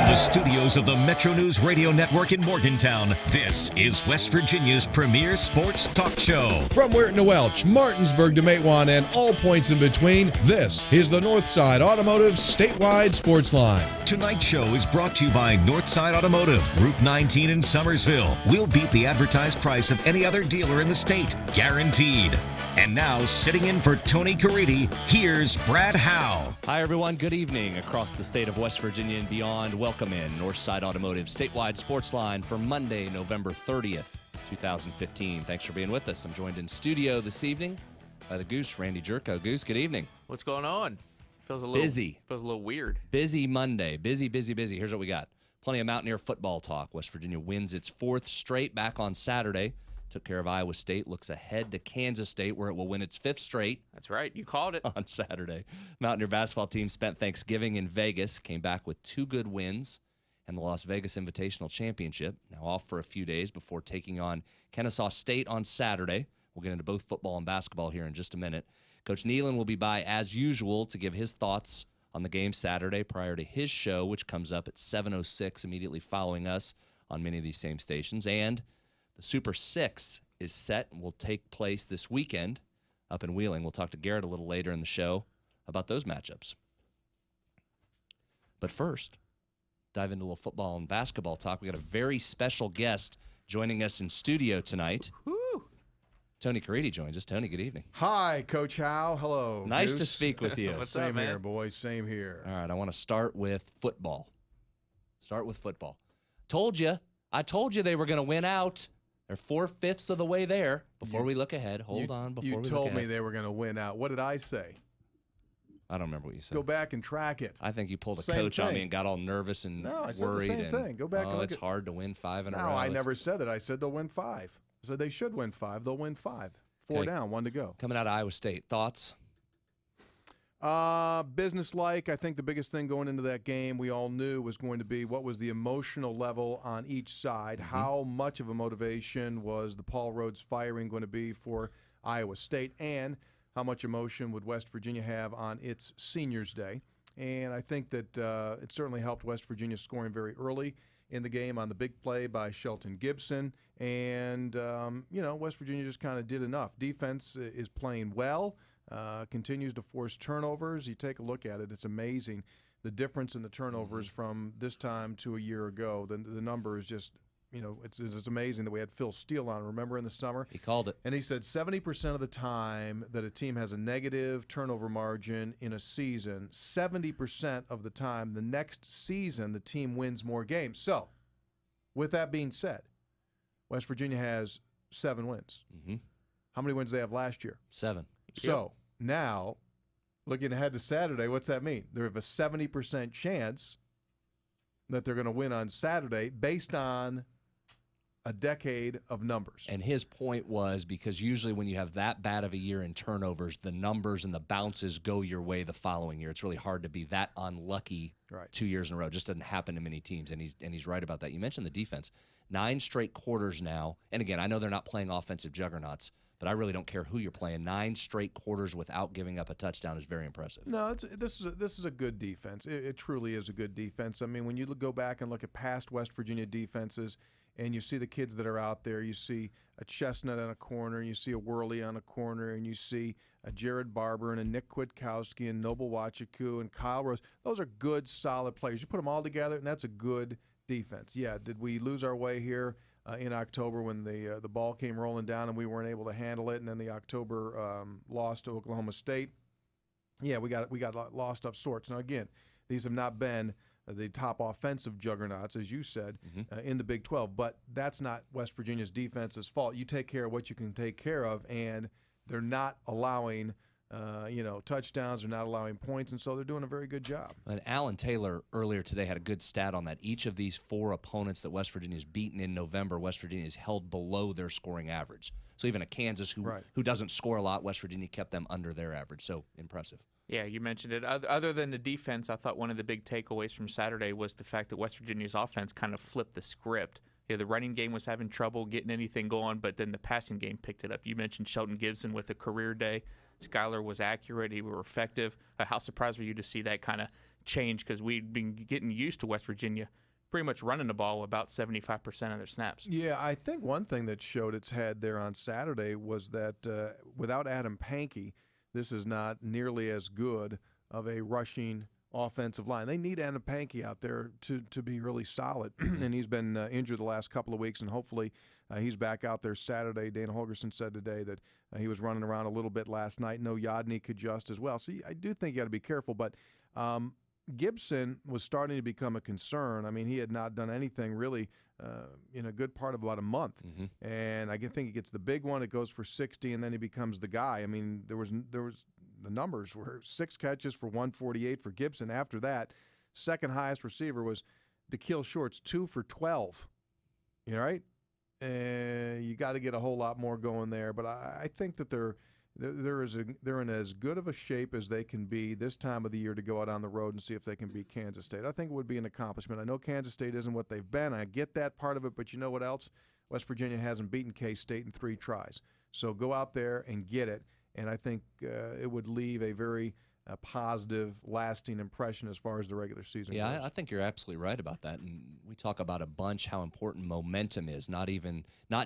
the studios of the MetroNews Radio Network in Morgantown, this is West Virginia's premier sports talk show. From Weirton to Welch, Martinsburg to Matewan, and all points in between, this is the Northside Automotive Statewide Sportsline. Tonight's show is brought to you by Northside Automotive, Route 19 in Summersville. We'll beat the advertised price of any other dealer in the state, guaranteed. And now, sitting in for Tony Caridi, here's Brad Howe. Hi, everyone. Good evening across the state of West Virginia and beyond. Welcome in Northside Automotive Statewide Sportsline for Monday, November 30th, 2015. Thanks for being with us. I'm joined in studio this evening by the Goose, Randy Jerko. Goose, good evening. What's going on? Feels a little busy. Feels a little weird. Busy Monday. Busy. Here's what we got. Plenty of Mountaineer football talk. West Virginia wins its fourth straight back on Saturday. Took care of Iowa State, looks ahead to Kansas State, where it will win its fifth straight. That's right. You called it. On Saturday. Mountaineer basketball team spent Thanksgiving in Vegas, came back with 2 good wins and the Las Vegas Invitational Championship. Now off for a few days before taking on Kennesaw State on Saturday. We'll get into both football and basketball here in just a minute. Coach Nealon will be by, as usual, to give his thoughts on the game Saturday prior to his show, which comes up at 7:06 immediately following us on many of these same stations. And the Super 6 is set and will take place this weekend up in Wheeling. We'll talk to Garrett a little later in the show about those matchups. But first, dive into a little football and basketball talk. We got a very special guest joining us in studio tonight. Woo. Tony Caridi joins us. Tony, good evening. Hi, Coach Howe. Hello. Nice Goose. to speak with you. What's Same up, man? here, boys. Same here. All right, I want to start with football. I told you they were going to win out. They're 4/5 of the way there. Before we look ahead, hold on. You told me they were going to win out. What did I say? I don't remember what you said. Go back and track it. I think you pulled a Same coach on me thing. and got all nervous and No, I said the worried. same thing. Go back and look it's at- hard to win 5 in a No, row. I never said that. I said they'll win 5. I said they should win 5. They'll win 5. 4 Okay. down, 1 to go. Coming out of Iowa State, thoughts? Business-like. I think the biggest thing going into that game we all knew was going to be what was the emotional level on each side. How much of a motivation was the Paul Rhodes firing going to be for Iowa State, and how much emotion would West Virginia have on its Seniors Day? And I think that it certainly helped West Virginia scoring very early in the game on the big play by Shelton Gibson. And, West Virginia just kind of did enough. Defense is playing well. Continues to force turnovers. You take a look at it, it's amazing the difference in the turnovers from this time to a year ago. The number is just, it's amazing that we had Phil Steele on, remember, in the summer? He called it. And he said 70% of the time that a team has a negative turnover margin in a season, 70% of the time the next season the team wins more games. So, with that being said, West Virginia has 7 wins. How many wins did they have last year? 7. So now, looking ahead to Saturday, what's that mean? They have a 70% chance that they're going to win on Saturday based on a decade of numbers. And his point was because usually when you have that bad of a year in turnovers, the numbers and the bounces go your way the following year. It's really hard to be that unlucky 2 years in a row. It just doesn't happen to many teams, and he's right about that. You mentioned the defense. 9 straight quarters now. And again, I know they're not playing offensive juggernauts, but I really don't care who you're playing. 9 straight quarters without giving up a touchdown is very impressive. No, this is a good defense. It truly is a good defense. I mean, when you go back and look at past West Virginia defenses, and you see the kids that are out there, you see a Chestnut on a corner, you see a Worley on a corner, and you see a Jared Barber and a Nick Kwiatkowski and Noble Wachiku and Kyle Rose. Those are good, solid players. You put them all together, and that's a good defense. Yeah, did we lose our way here in October when the ball came rolling down and we weren't able to handle it, and then the October loss to Oklahoma State? Yeah, we got lost of sorts. Now, again, these have not been the top offensive juggernauts, as you said, in the Big 12. But that's not West Virginia's defense's fault. You take care of what you can take care of, and they're not allowing touchdowns. They're not allowing points, and so they're doing a very good job. And Alan Taylor earlier today had a good stat on that. Each of these 4 opponents that West Virginia's beaten in November, West Virginia is held below their scoring average. So even a Kansas who doesn't score a lot, West Virginia kept them under their average. So impressive. Yeah, you mentioned it. Other than the defense, I thought one of the big takeaways from Saturday was the fact that West Virginia's offense kind of flipped the script. the running game was having trouble getting anything going, but then the passing game picked it up. You mentioned Shelton Gibson with a career day. Skylar was accurate. He was effective. How surprised were you to see that kind of change? Because we'd been getting used to West Virginia pretty much running the ball about 75% of their snaps. Yeah, I think one thing that showed its head there on Saturday was that without Adam Pankey, this is not nearly as good of a rushing offensive line. They need Adam Pankey out there to be really solid, and he's been injured the last couple of weeks, and hopefully he's back out there Saturday. Dana Holgerson said today that he was running around a little bit last night. No, Yodny could adjust as well. So I do think you got to be careful, but Gibson was starting to become a concern. I mean, he had not done anything really in a good part of about a month, and I think he gets the big one. It goes for 60, and then he becomes the guy. I mean, there was the numbers were 6 catches for 148 for Gibson. After that, second highest receiver was DeKeel Shorts, 2 for 12. You know, right? You got to get a whole lot more going there. But I think that they're in as good of a shape as they can be this time of the year to go out on the road and see if they can beat Kansas State. I think it would be an accomplishment. I know Kansas State isn't what they've been. I get that part of it, but you know what else? West Virginia hasn't beaten K-State in 3 tries. So go out there and get it. And I think it would leave a very positive, lasting impression as far as the regular season goes. I think you're absolutely right about that. And we talk about a bunch how important momentum is, not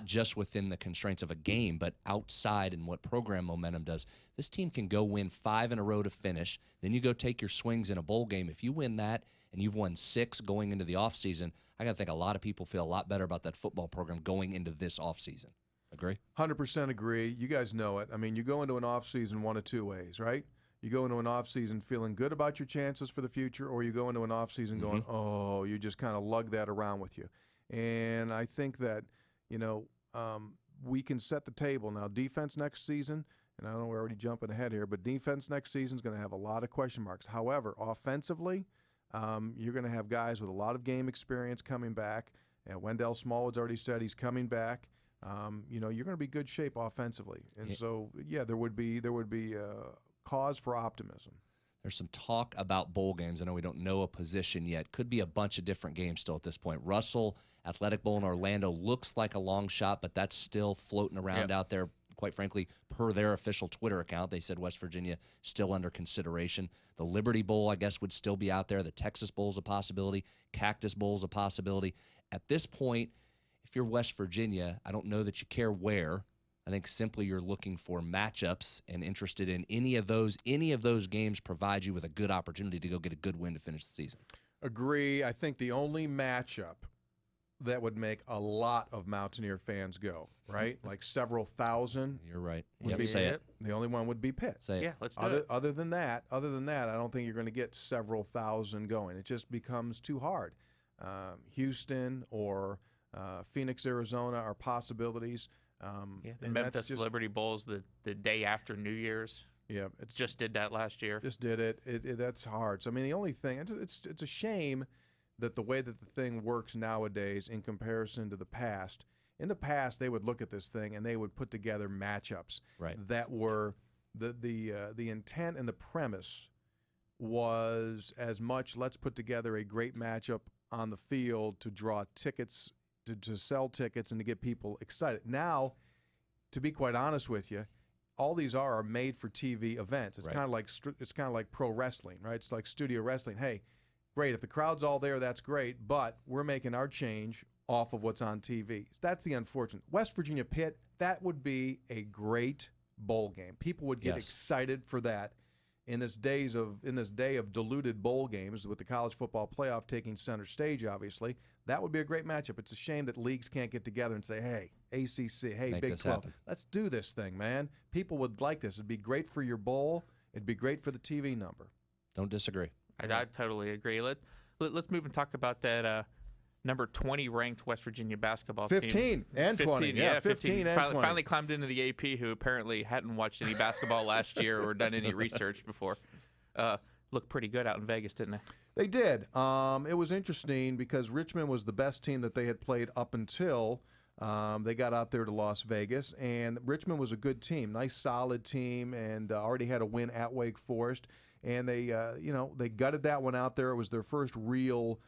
just within the constraints of a game, but outside and what program momentum does. This team can go win 5 in a row to finish. Then you go take your swings in a bowl game. If you win that and you've won 6 going into the offseason, I got to think a lot of people feel a lot better about that football program going into this offseason. Agree? 100% agree. You guys know it. I mean, you go into an offseason one of 2 ways, right? You go into an offseason feeling good about your chances for the future, or you go into an offseason going, oh, you just kind of lug that around with you. And I think that, we can set the table. Now, defense next season, and I know we're already jumping ahead here, but defense next season is going to have a lot of question marks. However, offensively, you're going to have guys with a lot of game experience coming back. And Wendell Smallwood's already said he's coming back. You're going to be good shape offensively. And so, there would be cause for optimism. There's some talk about bowl games. I know we don't know a position yet. Could be a bunch of different games still at this point. Russell, Athletic Bowl in Orlando looks like a long shot, but that's still floating around out there. Quite frankly, per their official Twitter account, they said West Virginia still under consideration. The Liberty Bowl, I guess, would still be out there. The Texas Bowl is a possibility. Cactus Bowl is a possibility. At this point, if you're West Virginia, I don't know that you care where. I think simply you're looking for matchups and interested in any of those games provide you with a good opportunity to go get a good win to finish the season. Agree. I think the only matchup that would make a lot of Mountaineer fans go, right? Like several thousand. You're right. Say it. The only one would be Pitt. Say it. Yeah, let's do it. Other than that, I don't think you're going to get several thousand going. It just becomes too hard. Houston or Phoenix, Arizona are possibilities. The Memphis Liberty Bowl's the day after New Year's. Yeah, just did that last year. Just did it. That's hard. So I mean, the only thing it's a shame that the way that the thing works nowadays in comparison to the past. In the past, they would look at this thing and they would put together matchups that were the intent and the premise was as much let's put together a great matchup on the field to draw tickets, to sell tickets and to get people excited. Now, to be quite honest with you, all these are made for TV events. It's kind of like pro wrestling, right? It's like studio wrestling. Hey, great, if the crowd's all there, that's great, but we're making our change off of what's on TV. So that's the unfortunate. West Virginia Pitt, that would be a great bowl game. People would get excited for that. In this day of diluted bowl games with the college football playoff taking center stage, obviously, that would be a great matchup. It's a shame that leagues can't get together and say, hey, ACC, hey, Big 12, let's do this thing, man. People would like this. It'd be great for your bowl. It'd be great for the TV number. Don't disagree. I totally agree. Let's move and talk about that number 20 ranked West Virginia basketball team. 15 and 20. Yeah, 15 and 20. Finally climbed into the AP, who apparently hadn't watched any basketball last year or done any research before. Looked pretty good out in Vegas, didn't they? They did. It was interesting because Richmond was the best team that they had played up until they got out there to Las Vegas. And Richmond was a good team, nice, solid team, and already had a win at Wake Forest. And they gutted that one out there. It was their first real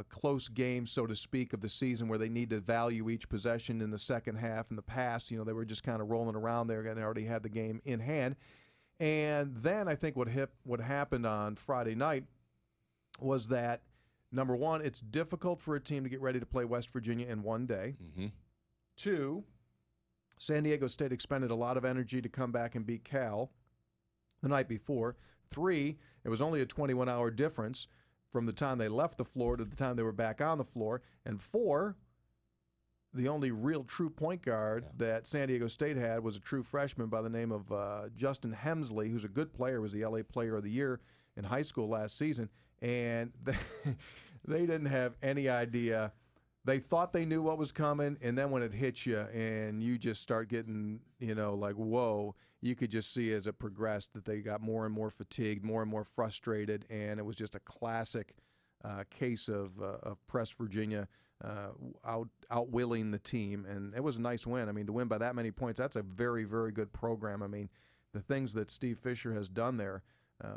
close games, so to speak, of the season where they need to value each possession in the second half. In the past, they were just kind of rolling around there and already had the game in hand. And then I think what happened on Friday night was that, number one, it's difficult for a team to get ready to play West Virginia in one day. Mm-hmm. Two, San Diego State expended a lot of energy to come back and beat Cal the night before. Three, it was only a 21-hour difference from the time they left the floor to the time they were back on the floor. And four, the only real true point guard that San Diego State had was a true freshman by the name of Justin Hemsley, who's a good player, was the LA Player of the Year in high school last season. And they didn't have any idea. They thought they knew what was coming, and then when it hits you and you just start getting, like, whoa, you could just see as it progressed that they got more and more fatigued, more and more frustrated, and it was just a classic case of Press Virginia outwilling the team. And it was a nice win. I mean, to win by that many points, that's a very, very good program. I mean, the things that Steve Fisher has done there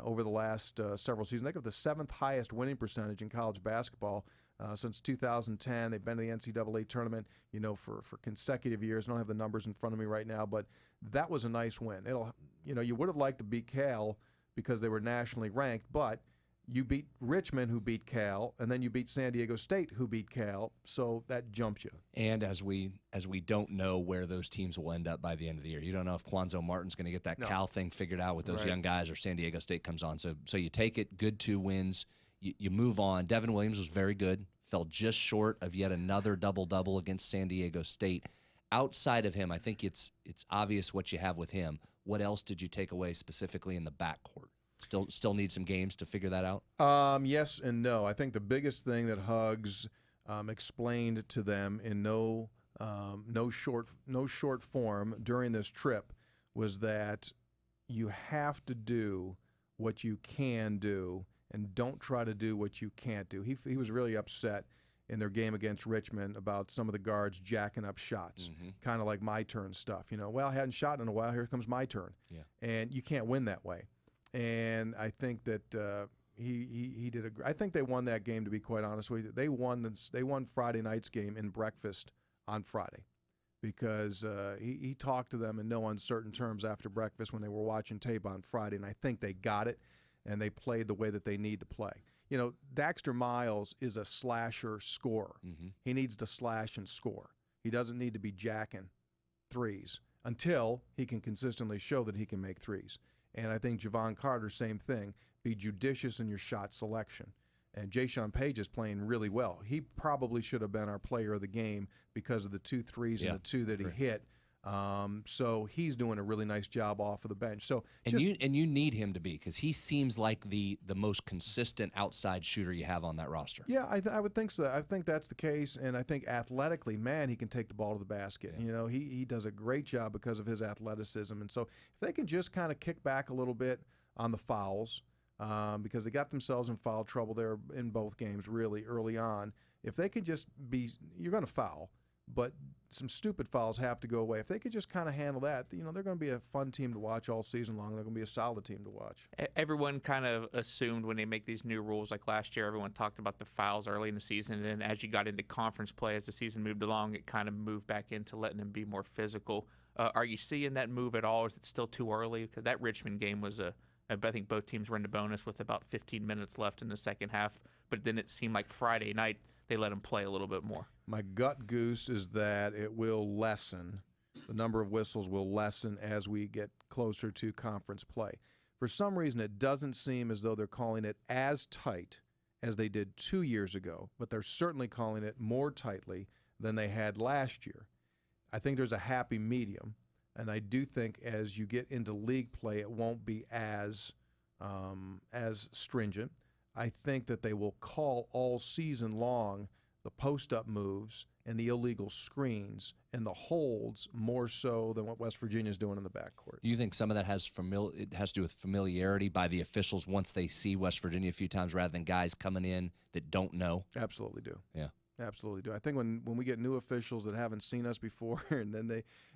over the last several seasons, they got the 7th highest winning percentage in college basketball since 2010. They've been to the NCAA tournament, for consecutive years. I don't have the numbers in front of me right now, but that was a nice win. You would have liked to beat Cal because they were nationally ranked, but you beat Richmond, who beat Cal, and then you beat San Diego State, who beat Cal, so that jumps you. And as we don't know where those teams will end up by the end of the year. You don't know if Quanzo Martin's going to get that Cal thing figured out with those young guys, or San Diego State comes on. So you take it, good 2 wins. You move on. Devin Williams was very good, fell just short of yet another double-double against San Diego State. Outside of him, I think it's obvious what you have with him. What else did you take away specifically in the backcourt? Still need some games to figure that out? Yes and no. I think the biggest thing that Huggs explained to them in no short form during this trip was that you have to do what you can do and don't try to do what you can't do. He was really upset in their game against Richmond about some of the guards jacking up shots, kind of like my turn stuff. Well, I hadn't shot in a while. Here comes my turn. Yeah. And you can't win that way. And I think that he did I think they won that game, to be quite honest with you. They won Friday night's game in breakfast on Friday because he talked to them in no uncertain terms after breakfast when they were watching tape on Friday, and I think they got it, and they played the way that they need to play. Daxter Miles is a slasher scorer. He needs to slash and score. He doesn't need to be jacking threes until he can consistently show that he can make threes. And I think Javon Carter, same thing. Be judicious in your shot selection. And Jayshawn Page is playing really well. He probably should have been our player of the game because of the 2 threes and the 2 that he hit. So he's doing a really nice job off of the bench. So you need him to be, because he seems like the most consistent outside shooter you have on that roster. Yeah, I would think so. I think that's the case, and I think athletically, man, he can take the ball to the basket. Yeah. He does a great job because of his athleticism, and so if they can just kind of kick back a little bit on the fouls, because they got themselves in foul trouble there in both games really early on. If they could just you're going to foul, but some stupid fouls have to go away. If they could just kind of handle that, they're going to be a fun team to watch all season long. They're going to be a solid team to watch. Everyone kind of assumed when they make these new rules, like last year, everyone talked about the fouls early in the season, and then as you got into conference play, as the season moved along, it kind of moved back into letting them be more physical. Are you seeing that move at all, or is it still too early? Because that Richmond game was I think both teams were in the bonus with about 15 minutes left in the second half, but then it seemed like Friday night they let them play a little bit more. My gut goose is that it will lessen. The number of whistles will lessen as we get closer to conference play. For some reason, it doesn't seem as though they're calling it as tight as they did 2 years ago, but they're certainly calling it more tightly than they had last year. I think there's a happy medium, and I do think as you get into league play, it won't be as stringent. I think that they will call all season long the post-up moves and the illegal screens and the holds more so than what West Virginia is doing in the backcourt. Do you think some of that has to do with familiarity by the officials once they see West Virginia a few times rather than guys coming in that don't know? Absolutely do. Yeah. Absolutely do. I think when we get new officials that haven't seen us before and then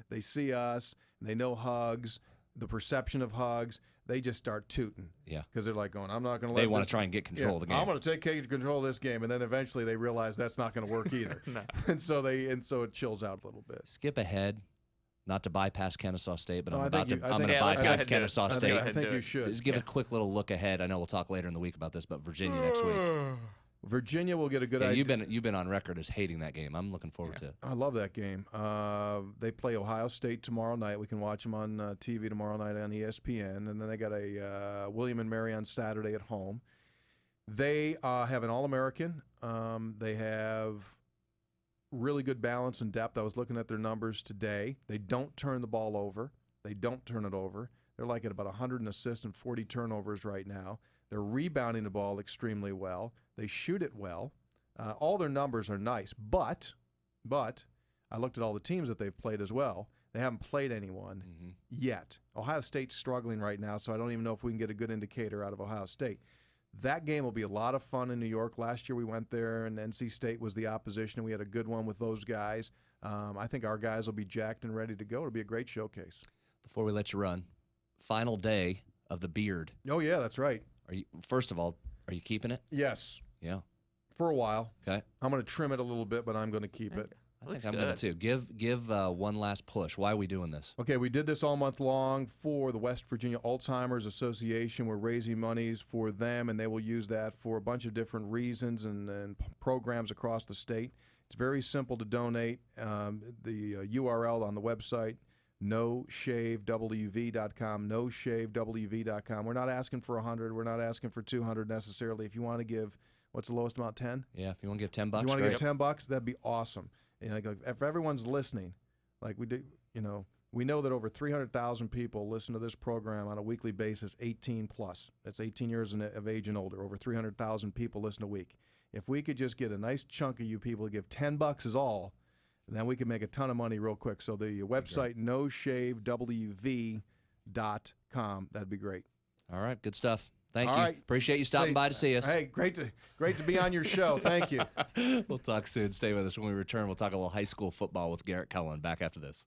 they see us and they know Huggs, the perception of hugs, they just start tooting. Yeah. Because they're like going, I'm not going to let They want to try and get control of the game. I'm going to take control of this game. And then eventually they realize that's not going to work either. No. And so it chills out a little bit. Skip ahead, not to bypass Kennesaw State, but No, I'm I think going you- to yeah, let's go bypass ahead and do it. Kennesaw State. I think you should. Just give a quick little look ahead. I know we'll talk later in the week about this, but Virginia next week. Virginia will get a good Yeah, idea. you've been on record as hating that game. I'm looking forward to it. I love that game. They play Ohio State tomorrow night. We can watch them on TV tomorrow night on ESPN. And then they got a William and Mary on Saturday at home. They have an All-American. They have really good balance and depth. I was looking at their numbers today. They don't turn the ball over. They don't turn it over. They're like at about 100 assists and 40 turnovers right now. They're rebounding the ball extremely well. They shoot it well. All their numbers are nice. But I looked at all the teams that they've played as well. They haven't played anyone yet. Ohio State's struggling right now, so I don't even know if we can get a good indicator out of Ohio State. That game will be a lot of fun in New York. Last year we went there, and NC State was the opposition, and we had a good one with those guys. I think our guys will be jacked and ready to go. It'll be a great showcase. Before we let you run, final day of the beard. Oh, yeah, that's right. First of all, are you keeping it? Yes, Yeah. for a while. Okay. I'm going to trim it a little bit, but I'm going to keep it. I think I'm going to too. Give one last push. Why are we doing this? Okay, we did this all month long for the West Virginia Alzheimer's Association. We're raising monies for them, and they will use that for a bunch of different reasons and programs across the state. It's very simple to donate. The URL on the website, noshavewv.com, noshavewv.com. We're not asking for 100. We're not asking for 200 necessarily. If you want to give, what's the lowest amount, 10? Yeah, if you want to give $10, If you want to great. give $10, that'd be awesome. And like if everyone's listening, like we do, we know that over 300,000 people listen to this program on a weekly basis, 18 plus. That's 18 years of age and older. Over 300,000 people listen a week. If we could just get a nice chunk of you people to give $10 is all, then we could make a ton of money real quick. So the website, noshavewv.com, that'd be great. All right, good stuff. Thank All you. right. Appreciate you stopping by to see us. Hey, great to be on your show. Thank you. We'll talk soon. Stay with us. When we return, we'll talk a little high school football with Garrett Cullen. Back after this.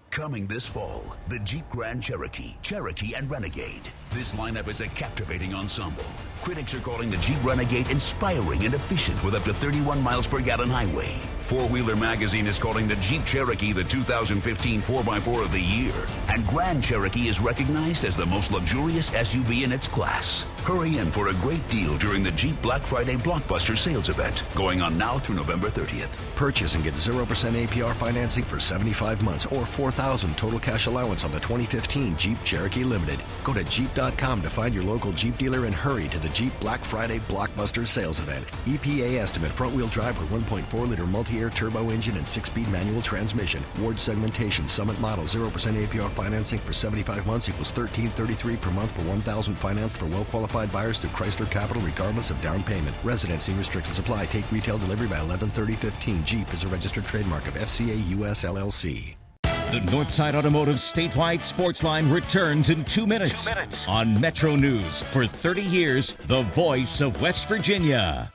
Coming this fall, the Jeep Grand Cherokee, Cherokee, and Renegade. This lineup is a captivating ensemble. Critics are calling the Jeep Renegade inspiring and efficient with up to 31 miles per gallon highway. Four-Wheeler Magazine is calling the Jeep Cherokee the 2015 4x4 of the year. And Grand Cherokee is recognized as the most luxurious SUV in its class. Hurry in for a great deal during the Jeep Black Friday Blockbuster sales event, going on now through November 30th. Purchase and get 0% APR financing for 75 months or $4,000 total cash allowance on the 2015 Jeep Cherokee Limited. Go to Jeep.com to find your local Jeep dealer and hurry to the Jeep Black Friday Blockbuster sales event. EPA estimate front-wheel drive with 1.4-liter multi-air turbo engine and 6-speed manual transmission. Ward segmentation, Summit model, 0% APR financing for 75 months equals $1,333 per month for $1,000 financed for well-qualified buyers through Chrysler Capital regardless of down payment. Residency restrictions apply. Take retail delivery by 11/30/15. Jeep is a registered trademark of FCA US LLC. The Northside Automotive statewide Sportsline returns in 2 minutes. On MetroNews. For 30 years, the voice of West Virginia.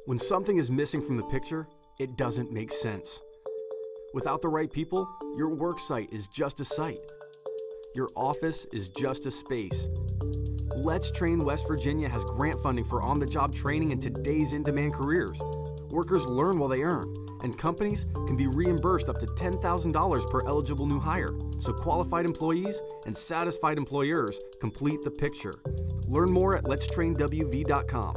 When something is missing from the picture, it doesn't make sense. Without the right people, your work site is just a site. Your office is just a space. Let's Train West Virginia has grant funding for on-the-job training in today's in-demand careers. Workers learn while they earn, and companies can be reimbursed up to $10,000 per eligible new hire. So qualified employees and satisfied employers complete the picture. Learn more at letstrainwv.com.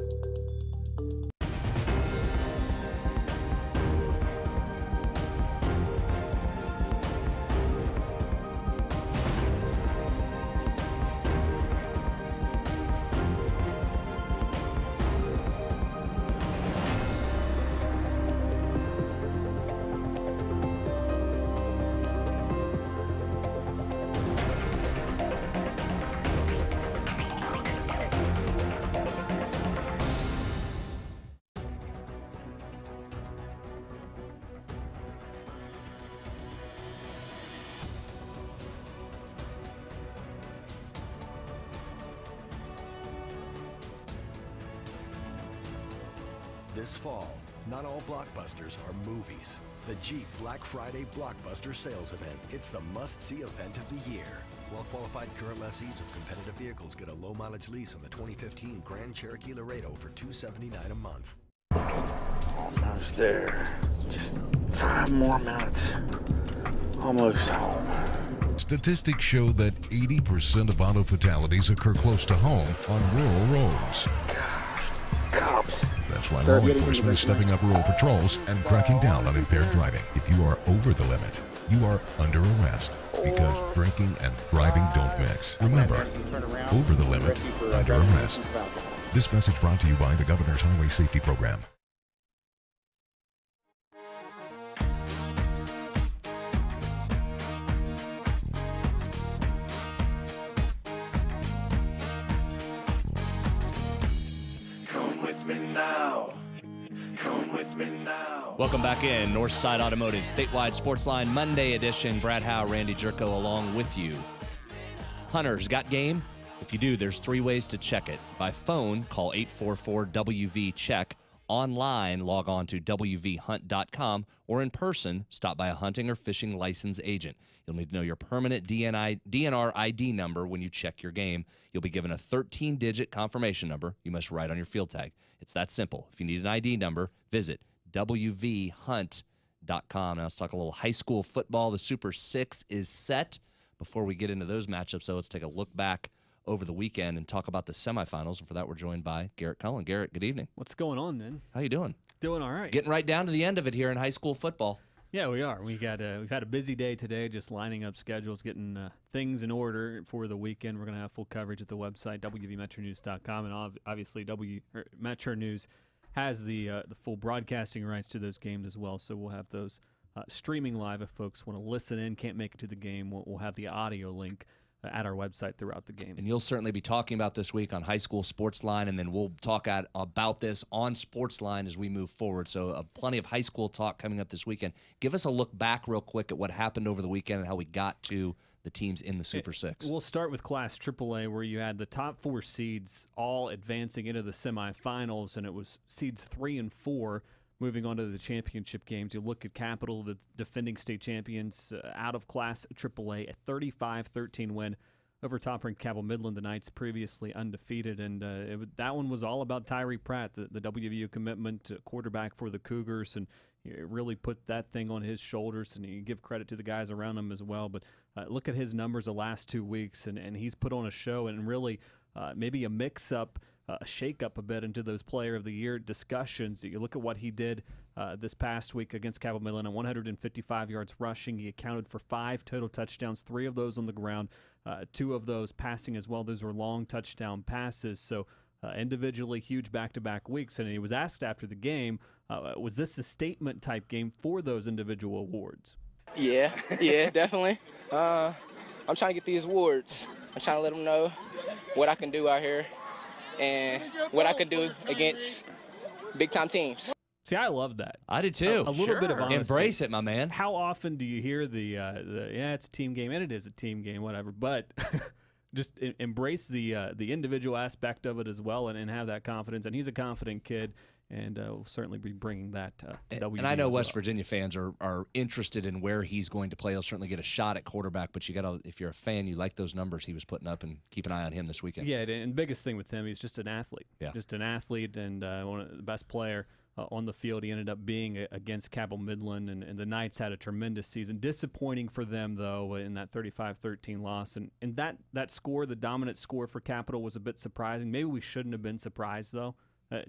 This fall, not all blockbusters are movies. The Jeep Black Friday Blockbuster Sales Event. It's the must-see event of the year. Well-qualified current lessees of competitive vehicles get a low-mileage lease on the 2015 Grand Cherokee Laredo for $279 a month. Almost there. Just 5 more minutes. Almost home. Statistics show that 80% of auto fatalities occur close to home on rural roads. Gosh, cops. That's why law enforcement is stepping up rural patrols and cracking down on impaired driving. If you are over the limit, you are under arrest because drinking and driving don't mix. Remember, over the limit, under arrest. This message brought to you by the Governor's Highway Safety Program. Welcome back in Northside Automotive Statewide Sportsline Monday edition. Brad Howe, Randy Jerko along with you. Hunters, got game? If you do, there's 3 ways to check it. By phone, call 844-WV-CHECK. Online, log on to wvhunt.com, or in person, stop by a hunting or fishing license agent. You'll need to know your permanent DNR ID number when you check your game. You'll be given a 13-digit confirmation number you must write on your field tag. It's that simple. If you need an ID number, visit wvhunt.com. Now let's talk a little high school football. The Super 6 is set. Before we get into those matchups, so let's take a look back over the weekend and talk about the semifinals. And for that, we're joined by Garrett Cullen. Garrett, good evening. What's going on, man? How you doing? Doing all right. Getting right down to the end of it here in high school football. Yeah, we are. We've had a busy day today, just lining up schedules, getting things in order for the weekend. We're going to have full coverage at the website, wvmetronews.com, and obviously Metro News has the full broadcasting rights to those games as well, so we'll have those streaming live if folks want to listen in, can't make it to the game. We'll have the audio link at our website throughout the game. And you'll certainly be talking about this week on High School Sportsline, and then we'll talk about this on Sportsline as we move forward. So plenty of high school talk coming up this weekend. Give us a look back real quick at what happened over the weekend and how we got to the teams in the Super 6. We'll start with Class AAA, where you had the top 4 seeds all advancing into the semifinals, and it was seeds 3 and 4 moving on to the championship games. You look at Capital, the defending state champions, out of Class AAA, a 35-13 win over top-ranked Cabell Midland, the Knights previously undefeated. And that one was all about Tyree Pratt, the WVU commitment quarterback for the Cougars, and really put that thing on his shoulders, and you give credit to the guys around him as well. But look at his numbers the last 2 weeks, and he's put on a show, and really maybe a mix-up, a shake-up a bit into those Player of the Year discussions. You look at what he did this past week against Cabell Midland, 155 yards rushing. He accounted for 5 total touchdowns, 3 of those on the ground, 2 of those passing as well. Those were long touchdown passes. So individually huge back-to-back weeks. And he was asked after the game, was this a statement-type game for those individual awards? Yeah, definitely. I'm trying to get these awards. I'm trying to let them know what I can do out here and what I could do against big-time teams. See, I love that. I did too. A little bit of honesty. Embrace it, my man. How often do you hear the yeah, it's a team game, and it is a team game, whatever, but just embrace the individual aspect of it as well, and have that confidence. And he's a confident kid, and we'll certainly be bringing that to WVU. And I know West Virginia fans are interested in where he's going to play. He'll certainly get a shot at quarterback, but you got to, if you're a fan, you like those numbers he was putting up, and keep an eye on him this weekend. Yeah, and biggest thing with him, he's just an athlete. Yeah. Just an athlete, and one of the best player on the field. He ended up being against Cabell Midland, and the Knights had a tremendous season. Disappointing for them, though, in that 35-13 loss. And that score, the dominant score for Capital, was a bit surprising. Maybe we shouldn't have been surprised, though.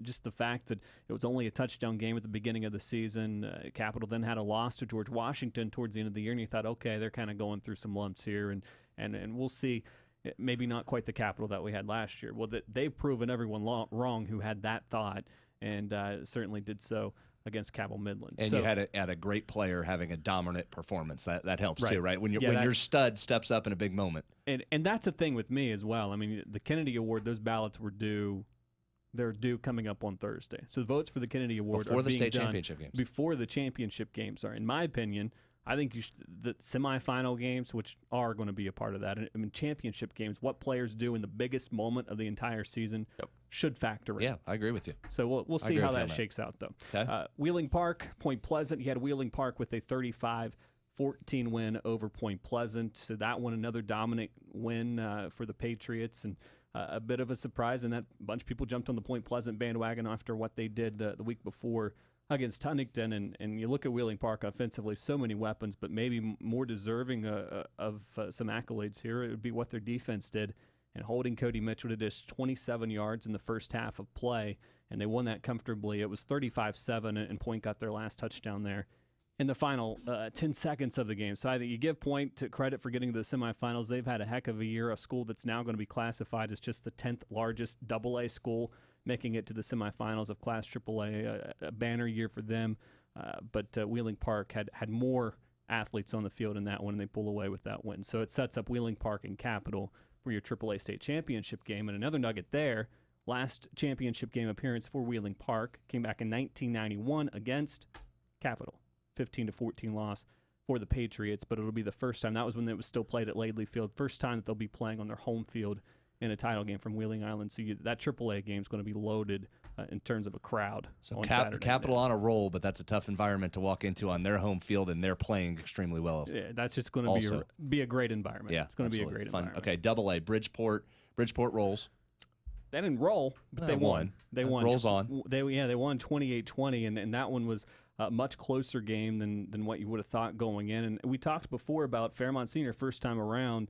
Just the fact that it was only a touchdown game at the beginning of the season. Capital then had a loss to George Washington towards the end of the year, and you thought, okay, they're kind of going through some lumps here, and we'll see. Maybe not quite the Capital that we had last year. Well, they've proven everyone wrong who had that thought, and certainly did so against Cabell Midland. And so, you had a great player having a dominant performance. That helps right. too, right? When your stud steps up in a big moment. And that's a thing with me as well. I mean, the Kennedy Award, those ballots were due. They're due coming up on Thursday. So the votes for the Kennedy Award before are the being state done championship games. Before the championship games are. In my opinion, I think the semifinal games, which are going to be a part of that, I mean, championship games, what players do in the biggest moment of the entire season should factor in. Yeah, I agree with you. So we'll see how that shakes out, though. Okay. Wheeling Park, Point Pleasant. You had Wheeling Park with a 35-14 14 win over Point Pleasant. So that one, another dominant win for the Patriots, and a bit of a surprise in that a bunch of people jumped on the Point Pleasant bandwagon after what they did the week before against Huntington. And you look at Wheeling Park offensively, so many weapons, but maybe more deserving of some accolades here, it would be what their defense did. And holding Cody Mitchell to just 27 yards in the first half of play, and they won that comfortably. It was 35-7, and Point got their last touchdown there in the final 10 seconds of the game. So I think you give Point credit for getting to the semifinals. They've had a heck of a year, a school that's now going to be classified as just the 10th largest AA school, making it to the semifinals of Class AAA, a banner year for them. But Wheeling Park had more athletes on the field in that one, and they pull away with that win. So it sets up Wheeling Park and Capital for your AAA state championship game. And another nugget there, last championship game appearance for Wheeling Park came back in 1991 against Capital. 15-14 loss for the Patriots, but it'll be the first time. That was when it was still played at Laidley Field. First time that they'll be playing on their home field in a title game from Wheeling Island. So that AAA game is going to be loaded in terms of a crowd. So Capital on a roll, but that's a tough environment to walk into on their home field, and they're playing extremely well. Yeah, that's just going to be a great environment. Yeah, it's going to be a great fun environment. Okay, AA, Bridgeport rolls. They didn't roll, but they won. They won. Rolls on. They won 28-20, and that one was a much closer game than what you would have thought going in. And we talked before about Fairmont Senior first time around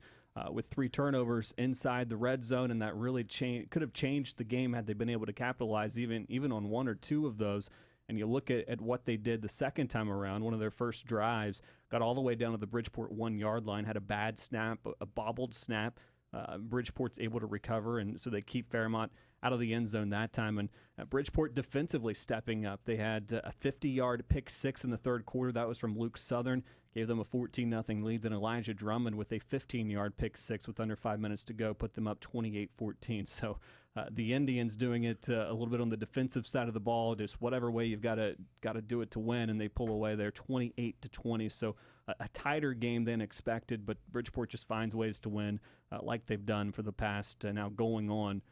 with 3 turnovers inside the red zone, and that really could have changed the game had they been able to capitalize even on 1 or 2 of those. And you look at what they did the second time around, one of their first drives, got all the way down to the Bridgeport 1-yard line, had a bad snap, a bobbled snap. Bridgeport's able to recover, and so they keep Fairmont out of the end zone that time. And Bridgeport defensively stepping up. They had a 50-yard pick 6 in the third quarter. That was from Luke Southern. Gave them a 14-0 lead. Then Elijah Drummond with a 15-yard pick 6 with under 5 minutes to go put them up 28-14. So the Indians doing it a little bit on the defensive side of the ball, just whatever way you've got to do it to win, and they pull away there 28-20. So a tighter game than expected, but Bridgeport just finds ways to win like they've done for the past now going on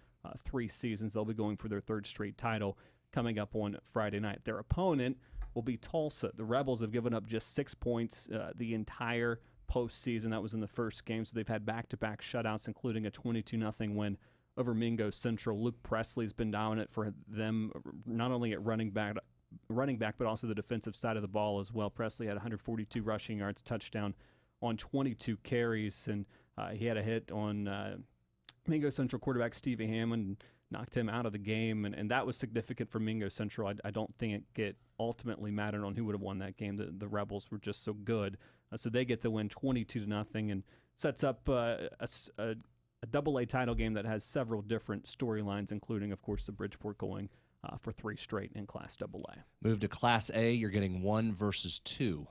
3 seasons. They'll be going for their 3rd straight title coming up on Friday night. Their opponent will be Tulsa. The Rebels have given up just 6 points the entire postseason. That was in the first game, so they've had back-to-back shutouts, including a 22-0 win over Mingo Central. Luke Presley's been dominant for them, not only at running back, but also the defensive side of the ball as well. Presley had 142 rushing yards, touchdown on 22 carries, and he had a hit on Mingo Central quarterback Stevie Hammond, knocked him out of the game, and that was significant for Mingo Central. I don't think it ultimately mattered on who would have won that game. The Rebels were just so good. So they get the win 22-0 and sets up a AA title game that has several different storylines, including, of course, the Bridgeport going for 3 straight in Class AA. Move to Class A, you're getting 1 versus 2.